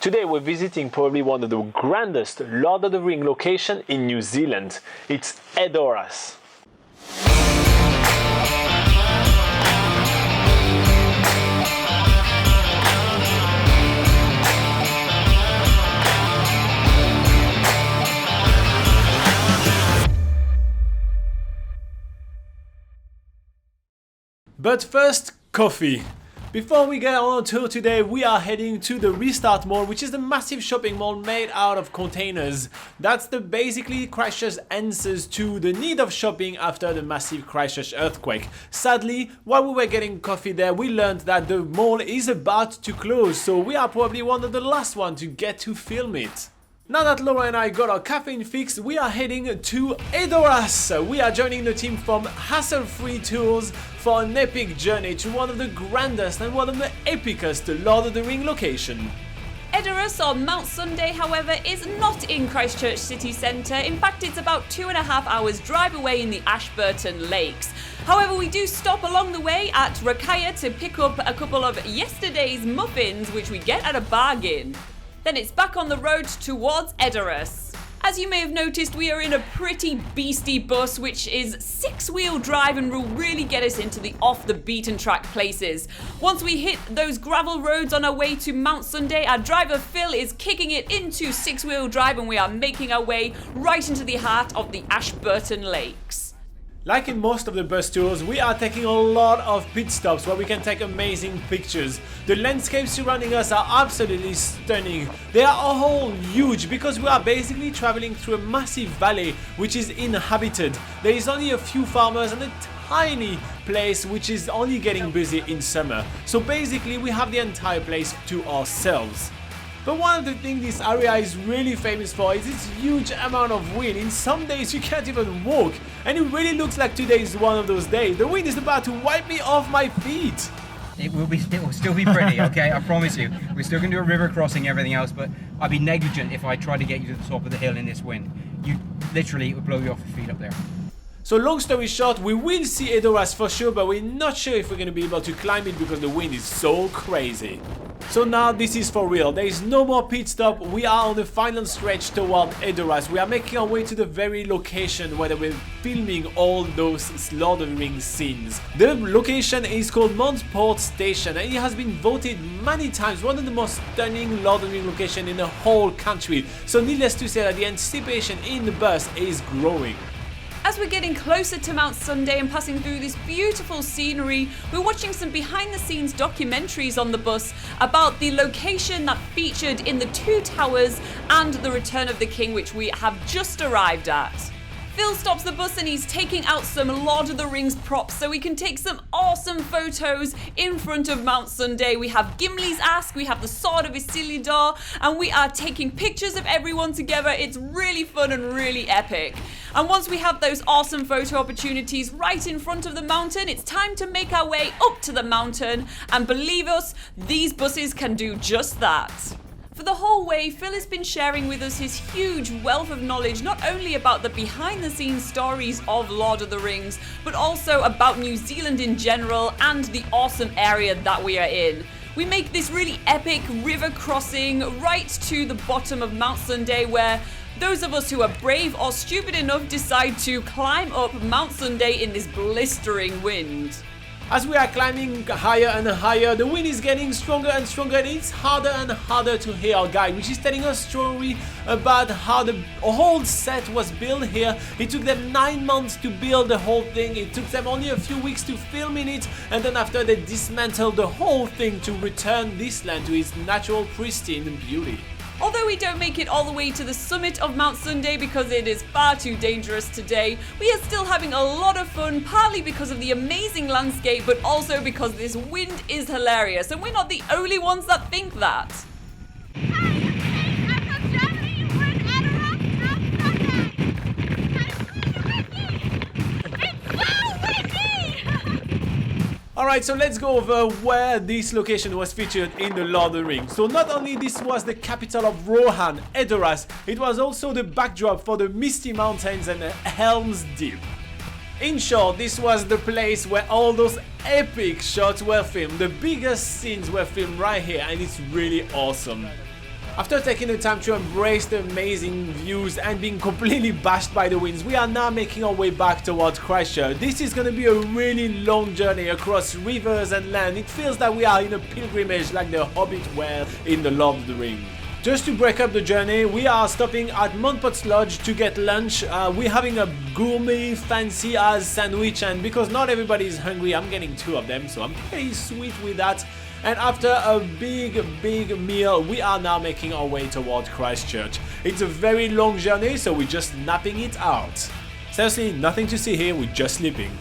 Today we're visiting probably one of the grandest Lord of the Rings locations in New Zealand. It's Edoras. But first, coffee. Before we get on our tour today, we are heading to the Restart Mall, which is the massive shopping mall made out of containers. That's basically Christchurch's answers to the need of shopping after the massive Christchurch earthquake. Sadly, while we were getting coffee there, we learned that the mall is about to close, so we are probably one of the last ones to get to film it. Now that Laura and I got our caffeine fix, we are heading to Edoras. We are joining the team from Hassle-Free Tours for an epic journey to one of the grandest and one of the epicest Lord of the Rings location. Edoras or Mt Sunday, however, is not in Christchurch city centre. In fact, it's about 2.5 hours drive away in the Ashburton Lakes. However, we do stop along the way at Rakaya to pick up a couple of yesterday's muffins, which we get at a bargain. Then it's back on the road towards Edoras. As you may have noticed, we are in a pretty beastie bus, which is 6-wheel drive and will really get us into the off-the-beaten-track places. Once we hit those gravel roads on our way to Mt Sunday, our driver Phil is kicking it into 6-wheel drive and we are making our way right into the heart of the Ashburton Lakes. Like in most of the bus tours, we are taking a lot of pit stops where we can take amazing pictures. The landscapes surrounding us are absolutely stunning. They are all huge because we are basically traveling through a massive valley which is inhabited. There is only a few farmers and a tiny place which is only getting busy in summer. So basically we have the entire place to ourselves. But one of the things this area is really famous for is its huge amount of wind. In some days you can't even walk, and it really looks like today is one of those days. The wind is about to wipe me off my feet. It will still be pretty, okay? I promise you. We're still going to do a river crossing, everything else, but I'd be negligent if I tried to get you to the top of the hill in this wind. You literally, it would blow you off your feet up there. So long story short, we will see Edoras for sure, but we're not sure if we're going to be able to climb it because the wind is so crazy. So now this is for real. There is no more pit stop. We are on the final stretch toward Edoras. We are making our way to the very location where we're filming all those Lord of the Rings scenes. The location is called Montport Station and it has been voted many times one of the most stunning Lord of the Rings locations in the whole country. So needless to say that the anticipation in the bus is growing. As we're getting closer to Mt Sunday and passing through this beautiful scenery, we're watching some behind-the-scenes documentaries on the bus about the location that featured in the Two Towers and the Return of the King, which we have just arrived at. Phil stops the bus and he's taking out some Lord of the Rings props so we can take some awesome photos in front of Mt Sunday. We have Gimli's Ask, we have the Sword of Isildur, and we are taking pictures of everyone together. It's really fun and really epic. And once we have those awesome photo opportunities right in front of the mountain, it's time to make our way up to the mountain. And believe us, these buses can do just that. For the whole way, Phil has been sharing with us his huge wealth of knowledge, not only about the behind-the-scenes stories of Lord of the Rings, but also about New Zealand in general and the awesome area that we are in. We make this really epic river crossing right to the bottom of Mt Sunday, where those of us who are brave or stupid enough decide to climb up Mt Sunday in this blistering wind. As we are climbing higher and higher, the wind is getting stronger and stronger and it's harder and harder to hear our guide, which is telling us a story about how the whole set was built here. It took them 9 months to build the whole thing, it took them only a few weeks to film in it, and then after they dismantled the whole thing to return this land to its natural pristine beauty. Although we don't make it all the way to the summit of Mt Sunday because it is far too dangerous today, we are still having a lot of fun, partly because of the amazing landscape, but also because this wind is hilarious, and we're not the only ones that think that. Alright, so let's go over where this location was featured in the Lord of the Rings. So not only this was the capital of Rohan, Edoras, it was also the backdrop for the Misty Mountains and Helm's Deep. In short, this was the place where all those epic shots were filmed. The biggest scenes were filmed right here and it's really awesome. After taking the time to embrace the amazing views and being completely bashed by the winds, we are now making our way back towards Christchurch. This is going to be a really long journey across rivers and land. It feels like we are in a pilgrimage like the Hobbit were in the Lord of the Rings. Just to break up the journey, we are stopping at Montpot's Lodge to get lunch. We're having a gourmet fancy as sandwich, and because not everybody is hungry, I'm getting 2 of them, so I'm pretty sweet with that. And after a big meal, we are now making our way towards Christchurch. It's a very long journey, so we're just napping it out. Seriously, nothing to see here, we're just sleeping.